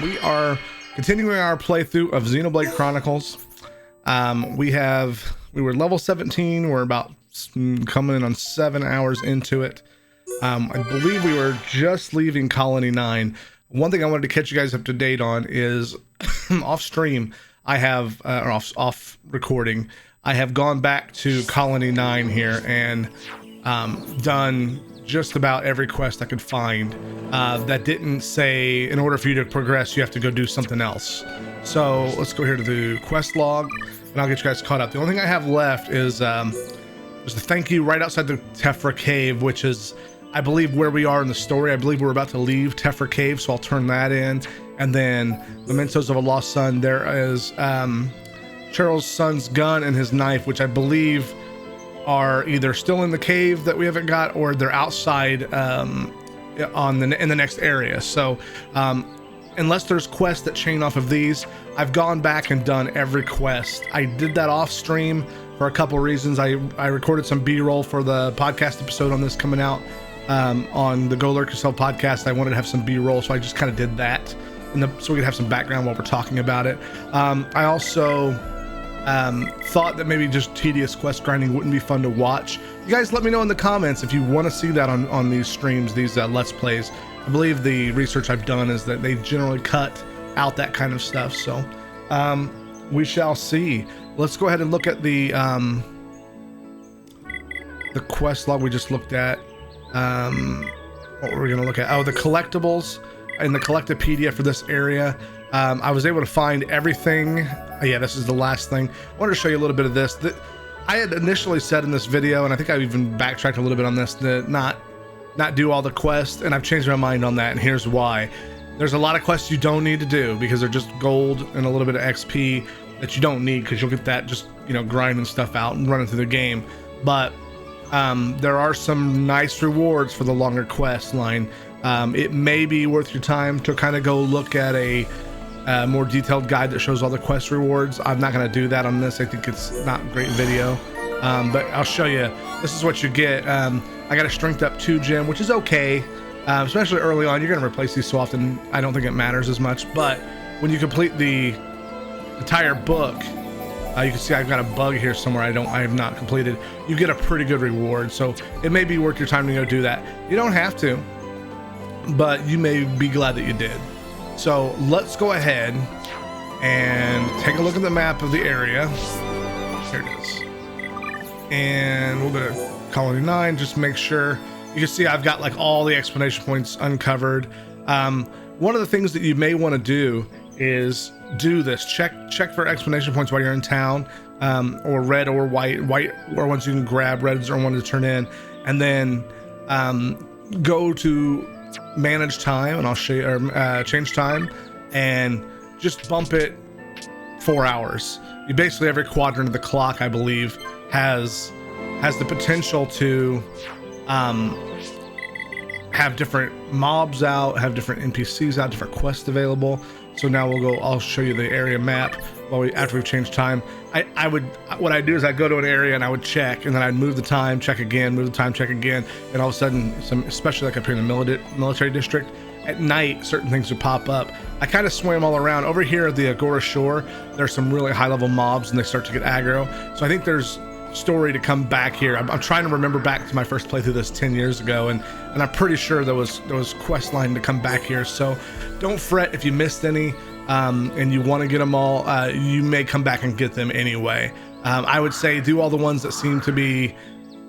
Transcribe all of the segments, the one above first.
We are continuing our playthrough of Xenoblade Chronicles. We were level 17. We're about coming in on 7 hours into it. I believe we were just leaving Colony 9. One thing I wanted to catch you guys up to date on is off stream, I have, or off recording, I have gone back to Colony 9 here and done just about every quest I could find that didn't say in order for you to progress you have to go do something else. So let's go here to the quest log and I'll get you guys caught up. The only thing I have left is there's the thank you right outside the Tephra Cave, which is I believe where we are in the story. I believe we're about to leave Tephra Cave, so I'll turn that in. And then Mementos of a Lost Son, there is Cheryl's son's gun and his knife, which I believe are either still in the cave that we haven't got, or they're outside in the next area. So unless there's quests that chain off of these, I've gone back and done every quest. I did that off stream for a couple reasons. I recorded some B-roll for the podcast episode on this coming out on the Go Lurk Yourself podcast. I wanted to have some B-roll, so I just kind of did that so we could have some background while we're talking about it. I also thought that maybe just tedious quest grinding wouldn't be fun to watch. You guys let me know in the comments if you want to see that on these streams, these Let's Plays. I believe the research I've done is that they generally cut out that kind of stuff. So we shall see. Let's go ahead and look at the quest log we just looked at. What were we going to look at? Oh, the collectibles in the Collectopedia for this area. I was able to find everything. Yeah, this is the last thing. I wanted to show you a little bit of this. I had initially said in this video, and I think I even backtracked a little bit on this, to not do all the quests, and I've changed my mind on that, and here's why. There's a lot of quests you don't need to do because they're just gold and a little bit of XP that you don't need, because you'll get that just, grinding stuff out and running through the game. But there are some nice rewards for the longer quest line. It may be worth your time to kind of go look at a more detailed guide that shows all the quest rewards. I'm not going to do that on this. I think it's not a great video, but I'll show you. This is what you get. I got a strength up 2 gem, which is okay, especially early on. You're going to replace these so often, I don't think it matters as much. But when you complete the entire book, you can see I've got a bug here somewhere I have not completed. You get a pretty good reward, so it may be worth your time to go do that. You don't have to, but you may be glad that you did. So let's go ahead and take a look at the map of the area. Here it is. And we'll go to Colony 9, just make sure. You can see I've got like all the explanation points uncovered. One of the things that you may want to do is do this. Check for explanation points while you're in town, or red or white. White or ones you can grab, reds or ones to turn in. And then go to manage time, and I'll show you, or change time, and just bump it 4 hours. You basically, every quadrant of the clock, I believe, has the potential to have different mobs out, have different NPCs out, different quests available. So now I'll show you the area map after we've changed time. What I do is I go to an area and I would check, and then I'd move the time, check again, move the time, check again, and all of a sudden, especially like up here in the military district, at night, certain things would pop up. I kind of swam all around. Over here at the Agora Shore, there's some really high level mobs and they start to get aggro. So I think there's story to come back here. I'm trying to remember back to my first playthrough this 10 years ago, and I'm pretty sure there was quest line to come back here. So don't fret if you missed any, and you want to get them all. You may come back and get them anyway. I would say do all the ones that seem to be,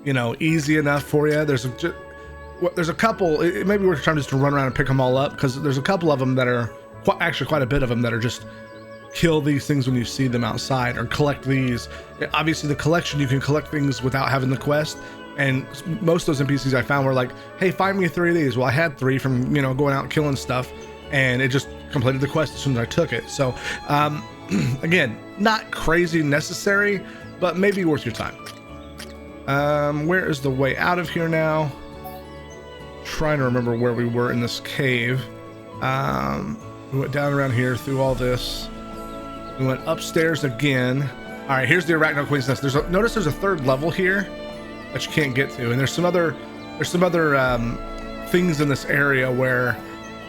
easy enough for you. There's a couple. It may be worth trying just to run around and pick them all up, because there's a couple of them that are actually quite a bit of them that are just kill these things when you see them outside, or collect these. Obviously the collection, you can collect things without having the quest, and most of those NPCs I found were like, hey, find me 3 of these. Well, I had 3 from going out and killing stuff, and it just completed the quest as soon as I took it. So again, not crazy necessary, but maybe worth your time. Where is the way out of here now? Trying to remember where we were in this cave. We went down around here through all this. We went upstairs again. All right, here's the Arachno Queen's Nest. Notice there's a 3rd level here that you can't get to, and there's some other things in this area where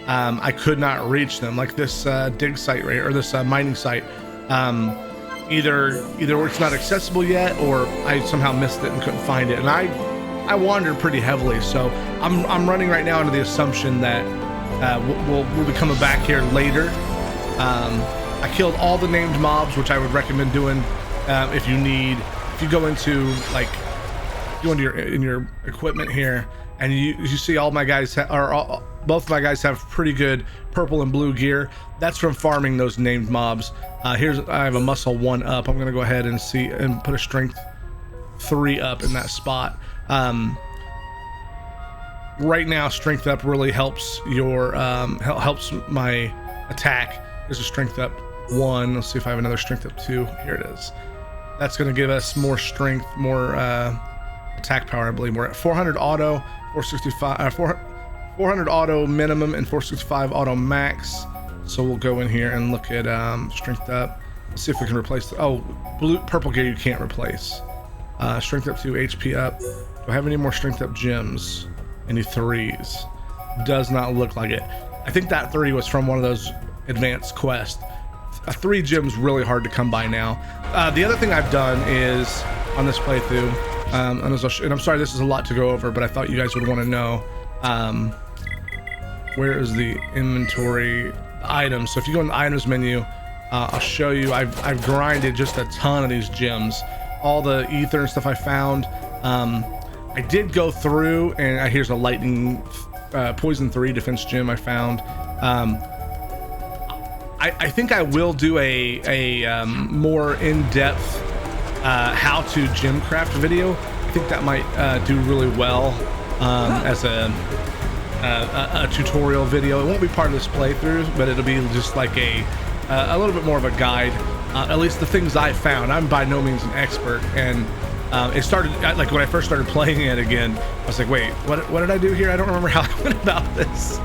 I could not reach them. Like this dig site right, or this mining site. Either it's not accessible yet, or I somehow missed it and couldn't find it. And I wandered pretty heavily, so I'm running right now under the assumption that we'll be coming back here later. I killed all the named mobs, which I would recommend doing if you go into like in your equipment here, and you see all my guys both of my guys have pretty good purple and blue gear. That's from farming those named mobs. I have a muscle 1 up. I'm gonna go ahead and see and put a strength 3 up in that spot. Right now, strength up really helps helps my attack. There's a strength up 1. Let's see if I have another strength up 2. Here it is. That's going to give us more strength, more attack power. I believe we're at 400 auto, 465, 400 auto minimum, and 465 auto max. So we'll go in here and look at strength up. Let's see if we can replace purple gear you can't replace. Strength up 2, HP up. Do I have any more strength up gems? Any 3s? Does not look like it. I think that 3 was from one of those advanced quests. A 3 gem's really hard to come by now. The other thing I've done is on this playthrough, and I'm sorry this is a lot to go over, but I thought you guys would want to know. Where is the inventory items? So if you go in the items menu, I'll show you. I've grinded just a ton of these gems, all the ether and stuff I found. I did go through, and here's a lightning poison 3 defense gem I found. I think I will do a more in-depth how-to gem craft video. I think that might do really well as a tutorial video. It won't be part of this playthrough, but it'll be just like a little bit more of a guide. At least the things I found. I'm by no means an expert, and it started like when I first started playing it again. I was like, wait, what did I do here? I don't remember how I went about this.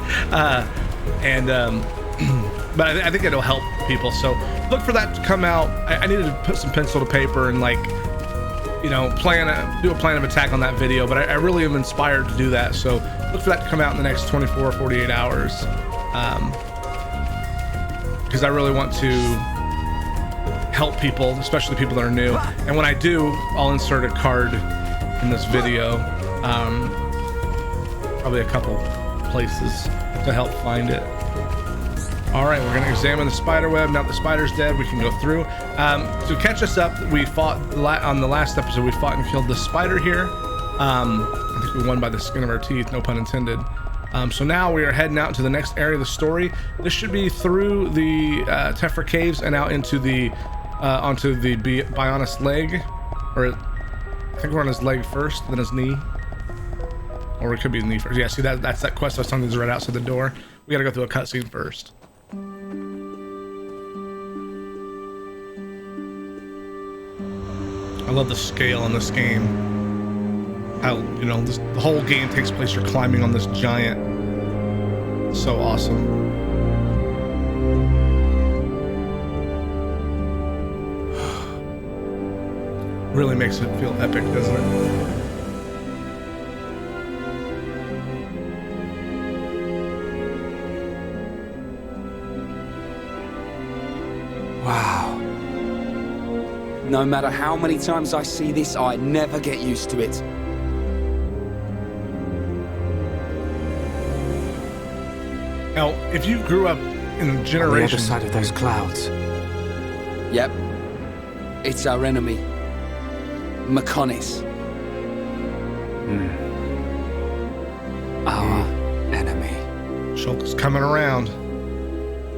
But I think it'll help people. So look for that to come out. I needed to put some pencil to paper and like, you know, do a plan of attack on that video. But I really am inspired to do that. So look for that to come out in the next 24 or 48 hours. Because I really want to help people, especially people that are new. And when I do, I'll insert a card in this video, probably a couple places to help find it. All right, we're gonna examine the spider web. Now that the spider's dead, we can go through. To catch us up, we fought on the last episode, we fought and killed the spider here. I think we won by the skin of our teeth, no pun intended. So now we are heading out to the next area of the story. This should be through the Tephra caves and out into the onto the Bionis leg, or I think we're on his leg first, then his knee, or it could be his knee first. Yeah, see that's that quest I was telling you is right outside the door. We got to go through a cutscene first. I love the scale in this game. How, you know, the whole game takes place, you're climbing on this giant. So awesome. Really makes it feel epic, doesn't it? Wow. No matter how many times I see this, I never get used to it. Now, if you grew up in a generation... On the other side of those clouds. Yep. It's our enemy. Mechonis. Our enemy. Shulk is coming around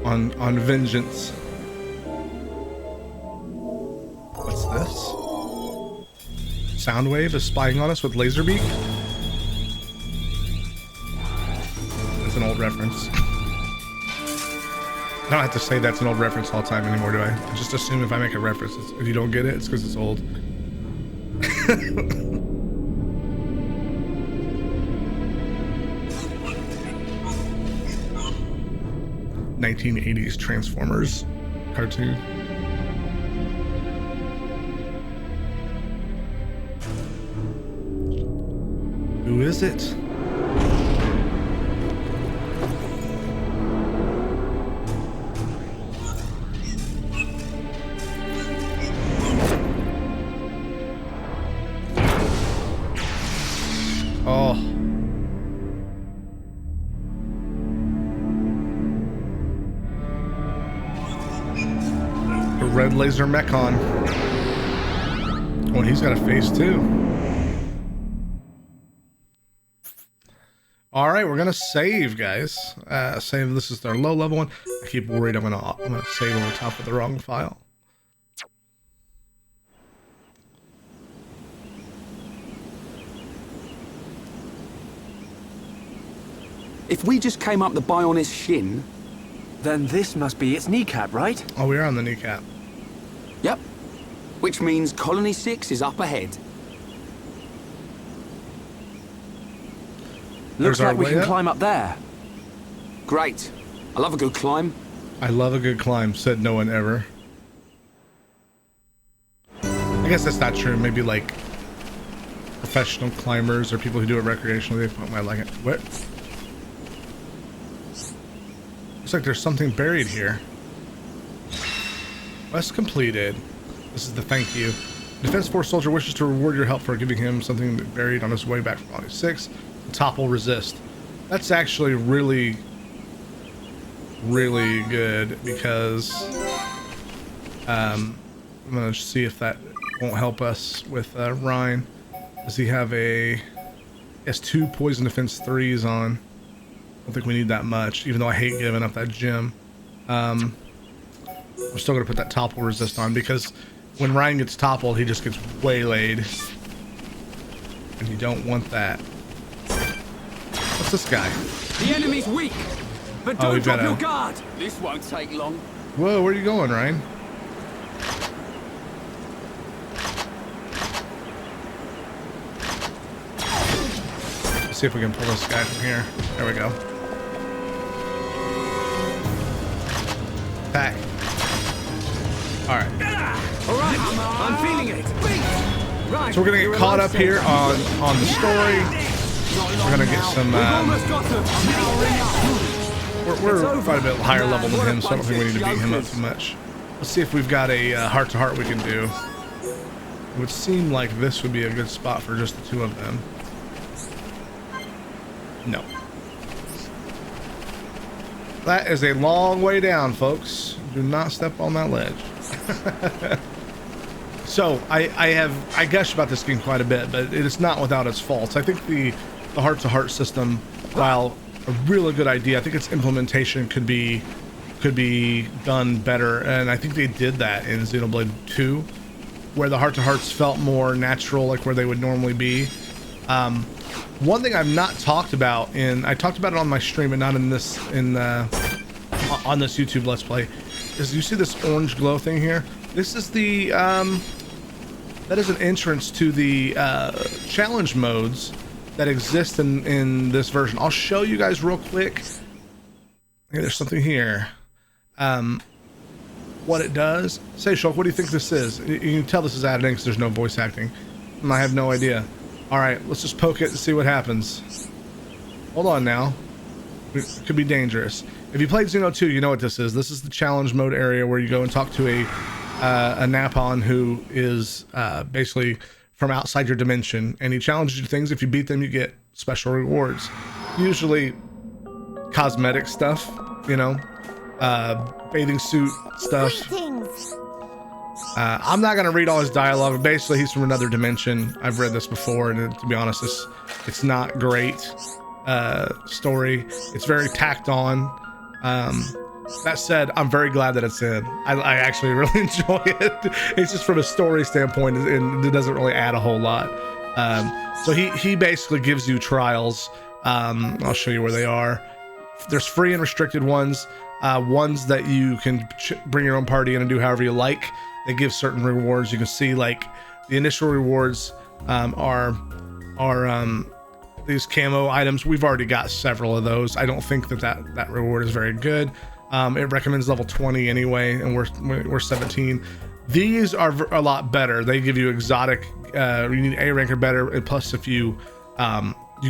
on vengeance. What's this? Soundwave is spying on us with laser beak? That's an old reference. I don't have to say that's an old reference all the time anymore, do I? I just assume if I make a reference, if you don't get it, it's because it's old. 1980s Transformers cartoon. Who is it? red laser mech on. Oh, he's got a face too. All right, we're gonna save, guys. Save. This is our low level one. I keep worried I'm gonna save on top of the wrong file. If we just came up the Bionis shin... Then this must be its kneecap, right? Oh, we are on the kneecap. Yep. Which means Colony 6 is up ahead. Looks like we can climb up there. Great. I love a good climb. I love a good climb, said no one ever. I guess that's not true. Maybe like professional climbers or people who do it recreationally, they might like it. What? Looks like there's something buried here. Quest completed. This is the thank you. Defense Force soldier wishes to reward your help for giving him something buried on his way back from Colony 6. Topple resist. That's actually really good because I'm gonna see if that won't help us with Ryan. Does he have a... Has 2 poison defense 3s on. I don't think we need that much, even though I hate giving up that gem. I'm still gonna put that topple resist on because when Ryan gets toppled, he just gets waylaid, and you don't want that. What's this guy? The enemy's weak, but Oh, don't we've got drop your a- guard. This won't take long. Whoa, where are you going, Ryan? Let's see if we can pull this guy from here. There we go. Back. All right. All right, I'm feeling it. Right. So we're gonna get caught up here on the story. We're gonna get some. Almost got them. We're quite a bit higher level than him, so I don't think we need to beat him up too much. Let's see if we've got a heart-to-heart we can do. It would seem like this would be a good spot for just the 2 of them. No. That is a long way down, folks. Do not step on that ledge. So I gush about this game quite a bit, but it is not without its faults. I think the heart-to-heart system, while a really good idea, I think its implementation could be done better, and I think they did that in Xenoblade 2, where the heart-to-hearts felt more natural, like where they would normally be. One thing I've not talked about, and I talked about it on my stream, and not on this YouTube Let's Play, is you see this orange glow thing here? This is the that is an entrance to the challenge modes that exist in this version. I'll show you guys real quick. Hey, there's something here. What it does. Say, Shulk, what do you think this is? You can tell this is added in because there's no voice acting. And I have no idea. All right, let's just poke it and see what happens. Hold on now. It could be dangerous. If you played Xeno 2, you know what this is. This is the challenge mode area where you go and talk to a Napon who is basically from outside your dimension, and he challenges you to things. If you beat them, you get special rewards. Usually cosmetic stuff, you know, bathing suit stuff. I'm not gonna read all his dialogue. Basically, he's from another dimension. I've read this before, and to be honest, it's not great story. It's very tacked on. That said, I'm very glad that it's in. I actually really enjoy it. It's just from a story standpoint, and it doesn't really add a whole lot. So he basically gives you trials. I'll show you where they are. There's free and restricted ones. Ones that you can bring your own party in and do however you like. They give certain rewards. You can see like the initial rewards are these camo items. We've already got several of those. I don't think that reward is very good. It recommends level 20 anyway, and we're 17. These are a lot better. They give you exotic. You need A rank or better, and plus if you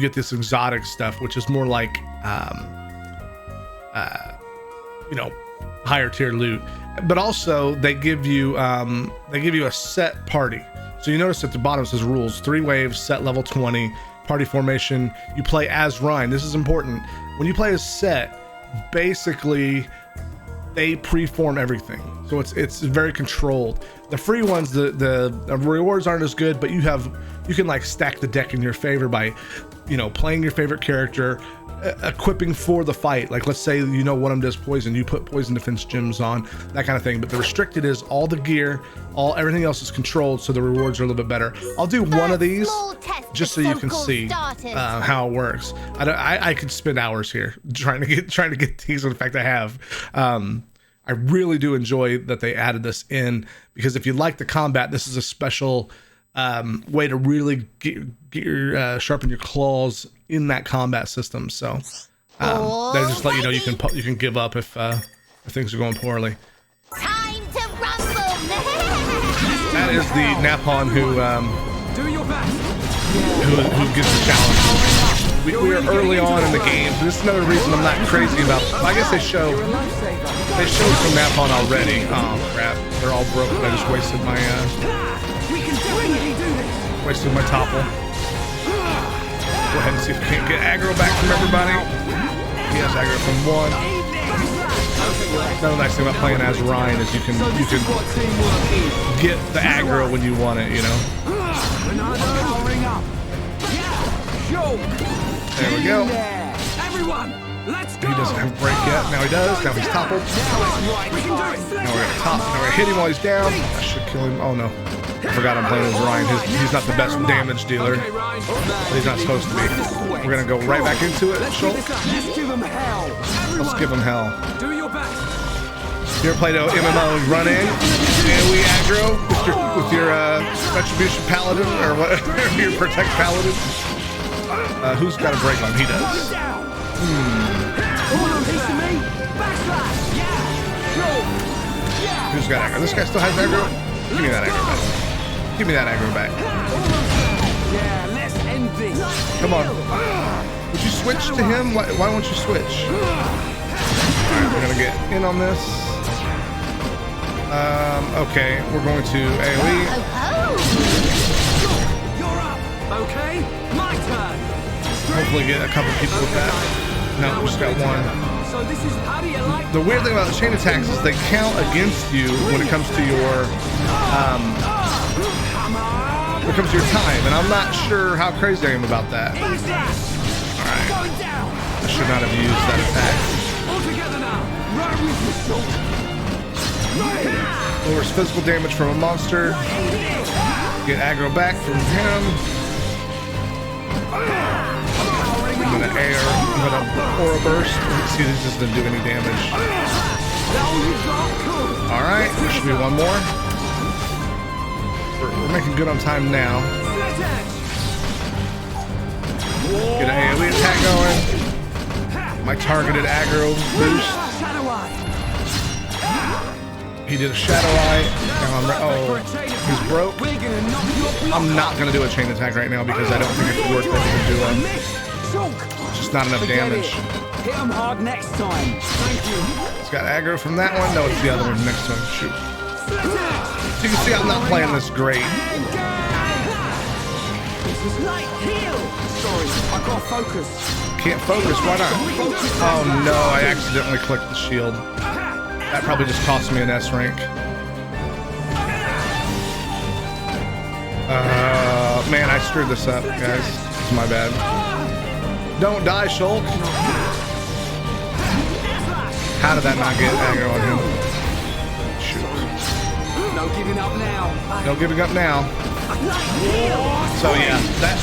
get this exotic stuff, which is more like you know, higher tier loot. But also they give you a set party. So you notice at the bottom it says rules: 3 waves, set level 20, party formation. You play as Ryan. This is important. When you play as Set, basically they preform everything, so it's very controlled. The free ones, the rewards aren't as good, but you can like stack the deck in your favor by, you know, playing your favorite character, equipping for the fight. Like let's say you know one of them does poison, you put poison defense gems on, that kind of thing. But the restricted is all the gear, everything else is controlled, so the rewards are a little bit better. I'll do one of these just so you can see how it works. I could spend hours here trying to get these. In fact, I have. I really do enjoy that they added this in, because if you like the combat, this is a special way to really sharpen your claws in that combat system. So they just let you know you can give up if things are going poorly. Time to rumble! That is the Napon who gives the challenge. We are early on in the game. This is another reason I'm not crazy about. I guess they showed some Napon already. Oh crap! They're all broken. I just wasted my topple. Go ahead and see if we can't get aggro back from everybody. He has aggro from one. Another nice thing about playing as Ryan is you can get the aggro when you want it, you know. There we go. Everyone, let's go. He doesn't have a break yet. Now he does. Now he's toppled. Now we're gonna top. Now we're gonna hit him while he's down. I should kill him. Oh no. I forgot I'm playing as Ryan. He's not the best damage dealer. But he's not supposed to be. We're gonna go right back into it. Schultz. Let's give him hell. Let's give him hell. Do your best. You ever played an MMO run in? AoE aggro with your Retribution Paladin or what? Your Protect Paladin? Who's got a break on? He does. Who's got aggro? This guy still has aggro? Give me that aggro back. Give me that aggro back. Yeah, let's end this. Come on. Would you switch to him? Why won't you switch? Alright, we're gonna get in on this. Okay, we're going to AoE. You're up. Okay, my turn. Hopefully get a couple people with that. No, we just got one. So this is how do you like The weird thing about the chain attacks is they count against you when it comes to your time, and I'm not sure how crazy I am about that. Alright. I should not have used that attack. all together now. Right with the soul. Lowers physical damage from a monster. Get aggro back from him. I'm gonna aura burst. See, this doesn't do any damage. Alright, there should be one more. We're making good on time now. Get an AoE attack going. My targeted aggro boost. He did a shadow eye. Oh, he's broke. I'm not gonna do a chain attack right now because I don't think it's worth it to do one. It's just not enough damage. Hit him hard next time. Thank you. He's got aggro from that one. No, it's the other one next one. Shoot. So you can see I'm not playing this great. Sorry, I got focus. Can't focus. Why not? Oh no, I accidentally clicked the shield. That probably just cost me an S rank. Man, I screwed this up, guys. It's my bad. Don't die, Shulk. How did that not get aggro on him? Shoot. No giving up now. No giving up now. So yeah, that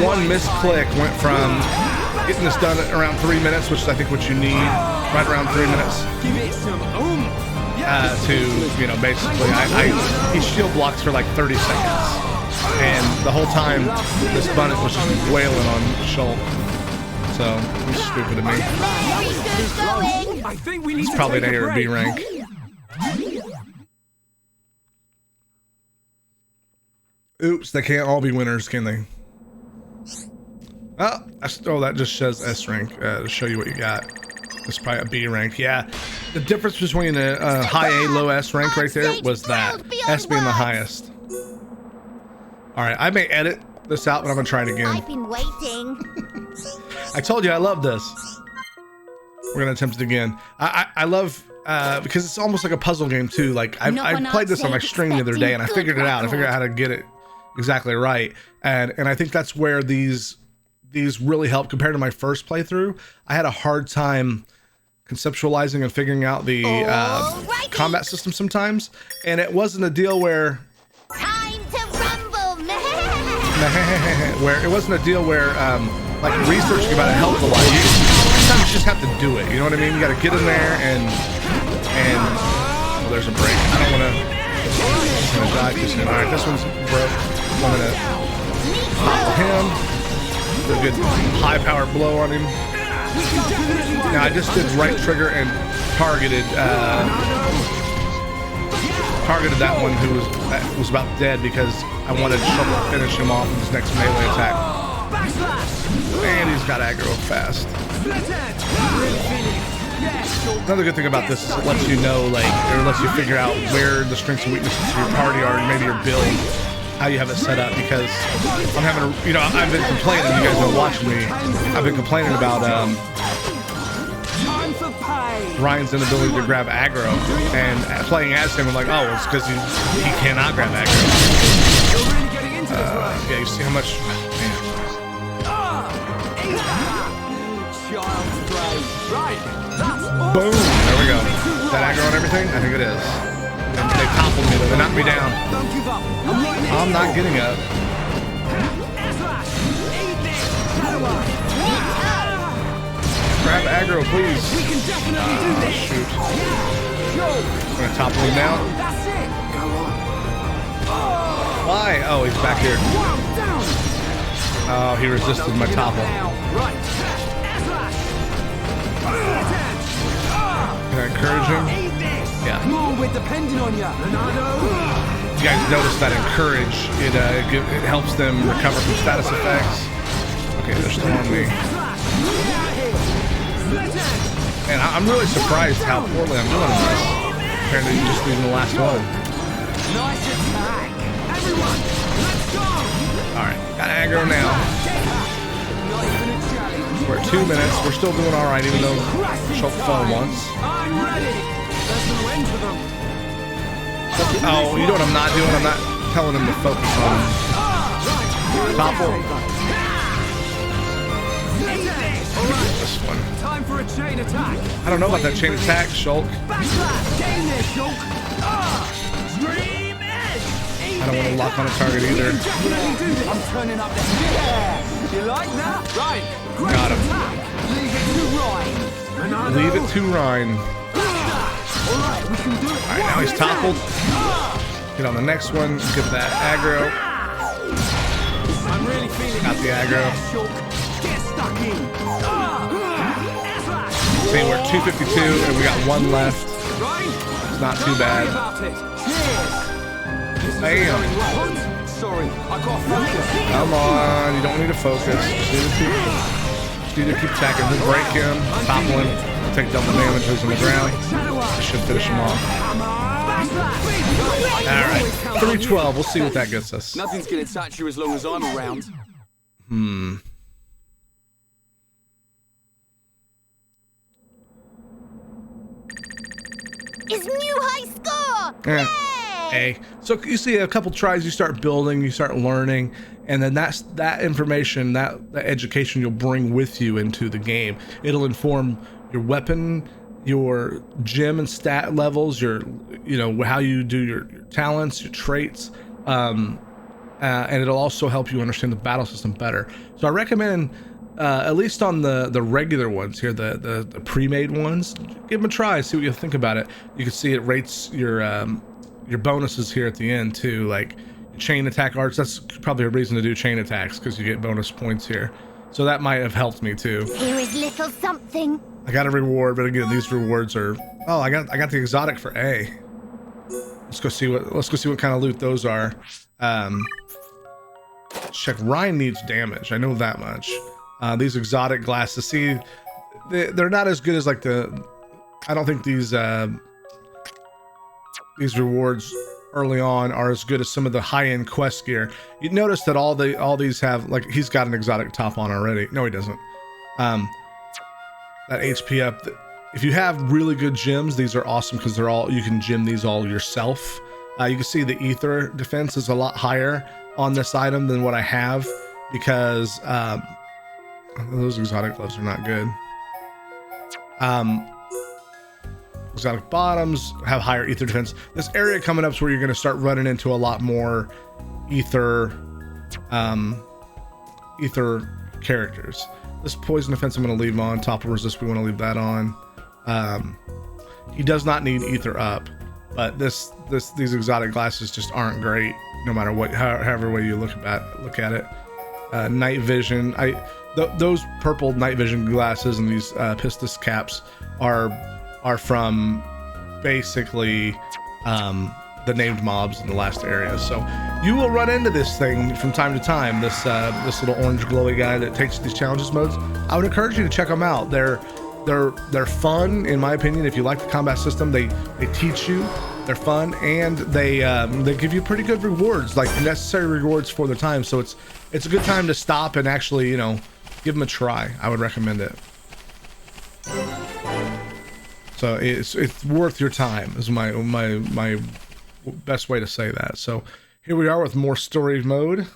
one misclick went from getting this done at around 3 minutes, which is I think what you need, right around 3 minutes, to, you know, basically, he shield blocks for like 30 seconds. And the whole time, this Bunnet was just wailing on Shulk. So, he's stupid to me. I think we need He's probably an A or B rank. Oops, they can't all be winners, can they? Oh, that just says S rank to show you what you got. It's probably a B rank. Yeah, the difference between a high A, low S rank right there was that S being the highest. All right, I may edit this out, but I'm gonna try it again. I've been waiting. I told you I love this. We're gonna attempt it again. I love because it's almost like a puzzle game too. Like I Not played this on my safe, stream the other day, and I expecting figured it out. I good figured out how to get it exactly right, and I think that's where these really help compared to my first playthrough. I had a hard time conceptualizing and figuring out the Alrighty. combat system sometimes, and it wasn't a deal where Time to rumble. where it wasn't a deal where like researching about it helped a lot. Sometimes you just have to do it. You know what I mean? You got to get in there and well, there's a break. I don't want to. I'm gonna die too soon. All right, this one's broke. I'm gonna pop him. Do a good high power blow on him. Now I just did right trigger and targeted that one who was about dead because I wanted to finish him off with his next melee attack. And he's got aggro fast. Another good thing about this is it lets you know, like, or lets you figure out where the strengths and weaknesses of your party are, and maybe your build, how you have it set up. Because I'm having a, you know, I've been complaining. You guys are watching me. I've been complaining about Ryan's inability to grab aggro, and playing as him, I'm like, oh, it's because he cannot grab aggro. Yeah, you see how much. Boom! There we go. Is that aggro on everything? I think it is. And they toppled me, they knocked me down. I'm not getting up. Grab aggro, please. Shoot. I'm gonna topple him down. Why? Oh, he's back here. Oh, he resisted my topple. Can I encourage him? Yeah. You guys notice that encourage, it helps them recover from status effects. Okay, they're still on me. And I'm really surprised how poorly I'm doing this compared to just leaving the last one. Alright, got aggro now. We're at 2 minutes. We're still doing alright, even though Shulk fell once. Oh, you know what I'm not doing? I'm not telling him to focus on topple. This one. Time for a chain attack. I don't know about that chain attack, Shulk. I don't want to lock on a target either. I'm turning up the You like that? Right. Got him. Leave it to Ryan. Alright, we can do it. Alright, now he's toppled. Get on the next one. Get that aggro. I'm really feeling Got the aggro. Get stuck in. See, we're at 252 and we got one left. It's not too bad. Bam. Sorry, I got focus. Come on, you don't need to focus. Just need to keep attacking. We'll break him, topple him, take double damage, who's on the ground. This should finish him off. Alright, 312. We'll see what that gets us. Nothing's gonna touch you as long as I'm around. Is new high score. Yeah. Yay! A. So you see a couple tries, you start building, you start learning, and then that information, that education you'll bring with you into the game. It'll inform your weapon, your gem and stat levels, your, you know, how you do your talents, your traits, and it'll also help you understand the battle system better. So I recommend, at least on the regular ones here, the pre-made ones, give them a try, see what you think about it. You can see it rates your bonuses here at the end too, like chain attack arts. That's probably a reason to do chain attacks, because you get bonus points here. So that might have helped me too. Here is little something. I got a reward, but again, these rewards are. Oh, I got the exotic for A. Let's go see what kind of loot those are. Check. Ryan needs damage. I know that much. These exotic glasses. See, they're not as good as like the. I don't think these rewards early on are as good as some of the high-end quest gear. You notice that all these have, like, he's got an exotic top on already. No, he doesn't. That HP up, if you have really good gems, these are awesome because you can gem these all yourself. You can see the ether defense is a lot higher on this item than what I have because those exotic gloves are not good. Exotic bottoms have higher ether defense. This area coming up is where you're going to start running into a lot more ether characters. This poison defense I'm going to leave on. Topple resist, we want to leave that on. He does not need ether up, but these exotic glasses just aren't great no matter what, however way you look at it. Night vision, those purple night vision glasses and these pistis caps are from basically the named mobs in the last area. So you will run into this thing from time to time, this little orange glowy guy that takes these challenges modes. I would encourage you to check them out. They're fun, in my opinion. If you like the combat system, they teach you, they're fun, and they give you pretty good rewards, like necessary rewards for the time. So it's a good time to stop and actually, give them a try. I would recommend it. So it's worth your time is my best way to say that. So here we are with more story mode.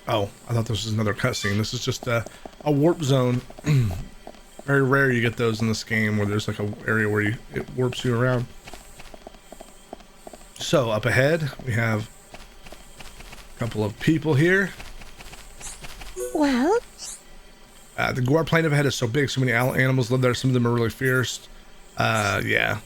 Oh, I thought this was another cutscene. This is just a warp zone. Very rare you get those in this game where there's like a area where it warps you around. So up ahead we have a couple of people here. Well, the Gore Plain up ahead is so big, so many animals live there. Some of them are really fierce. Yeah.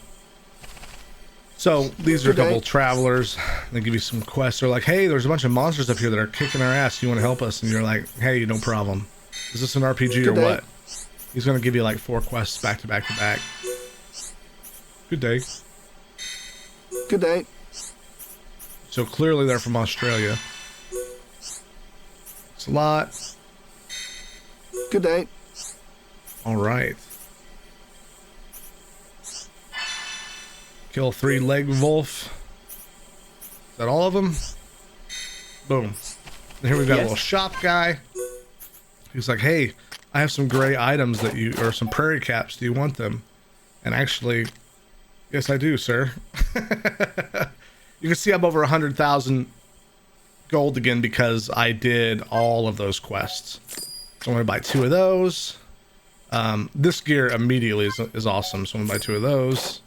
So these are a couple travelers. They give you some quests. They're like, hey, there's a bunch of monsters up here that are kicking our ass. You want to help us? And you're like, hey, no problem. Is this an RPG or what? He's going to give you like 4 quests back to back to back. Good day. Good day. So clearly they're from Australia. It's a lot. Good day. All right. Kill 3-leg wolf. Is that all of them? Boom. And here we've got a little shop guy. He's like, hey, I have some gray items or some prairie caps. Do you want them? And actually, yes, I do, sir. You can see I'm over 100,000 gold again because I did all of those quests. So I'm going to buy 2 of those. This gear immediately is awesome. So I'm going to buy 2 of those.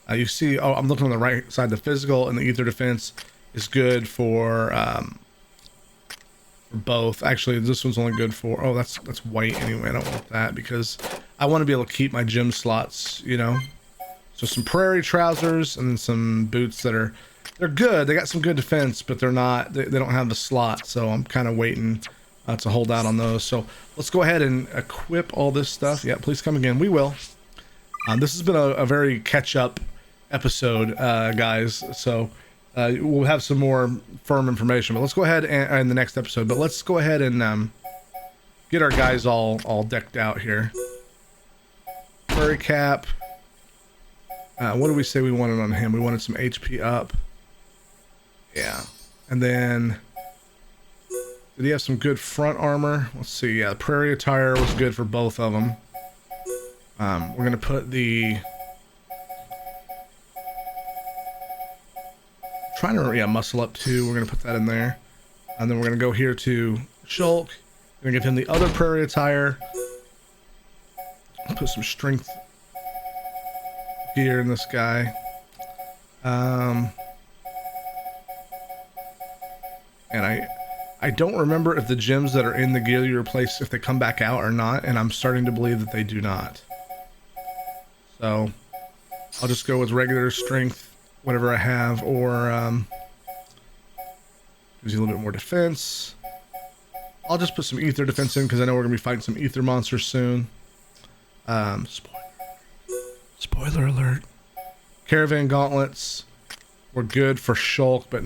You see, I'm looking on the right side. The physical and the ether defense is good for both. Actually, this one's only good for, that's white anyway. I don't want that because I want to be able to keep my gym slots, So some prairie trousers and then some boots they're good. They got some good defense, but they don't have the slot. So I'm kind of waiting to hold out on those. So let's go ahead and equip all this stuff. Yeah, please come again. We will. This has been a very catch-up episode, guys. So we'll have some more firm information. But let's go ahead and in the next episode. But let's go ahead and get our guys all decked out here. Furry cap. What did we say we wanted on him? We wanted some HP up. Yeah. And then did he have some good front armor? Let's see. Yeah, the prairie attire was good for both of them. We're gonna put muscle up too. We're gonna put that in there, and then we're gonna go here to Shulk. We're gonna give him the other prairie attire. Put some strength gear in this guy. And I don't remember if the gems that are in the gear you replace, if they come back out or not, and I'm starting to believe that they do not. So I'll just go with regular strength, whatever I have, or gives you a little bit more defense. I'll just put some ether defense in because I know we're gonna be fighting some ether monsters soon. Spoiler alert. Caravan gauntlets were good for Shulk, but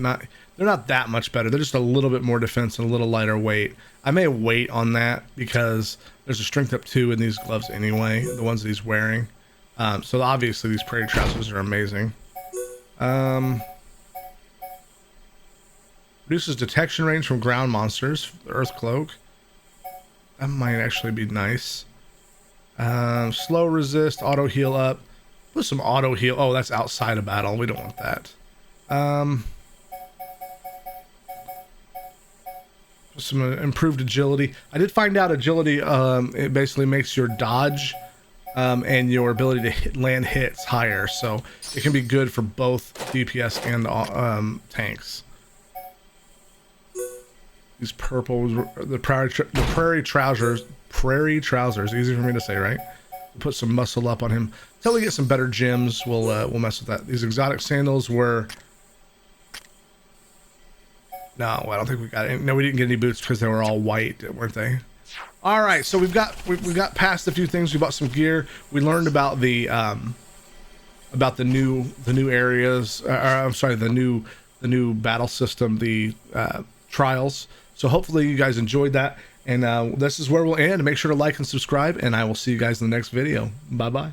they're not that much better. They're just a little bit more defense and a little lighter weight. I may wait on that because there's a strength up 2 in these gloves anyway, the ones that he's wearing. So obviously these prairie trousers are amazing. Reduces detection range from ground monsters, the earth cloak. That might actually be nice. Slow resist, auto heal up. Put some auto heal. Oh, that's outside of battle. We don't want that. Some improved agility. I did find out agility, it basically makes your dodge and your ability to land hits higher, so it can be good for both DPS and tanks. These purples, the prairie trousers, easy for me to say, right? Put some muscle up on him until we get some better gems. We'll mess with that. These exotic sandals were. No, I don't think we got any. No, we didn't get any boots because they were all white, weren't they? All right, so we got past a few things. We bought some gear. We learned about the new areas. I'm sorry, the new battle system, the trials. So hopefully you guys enjoyed that. And this is where we'll end. Make sure to like and subscribe, and I will see you guys in the next video. Bye bye.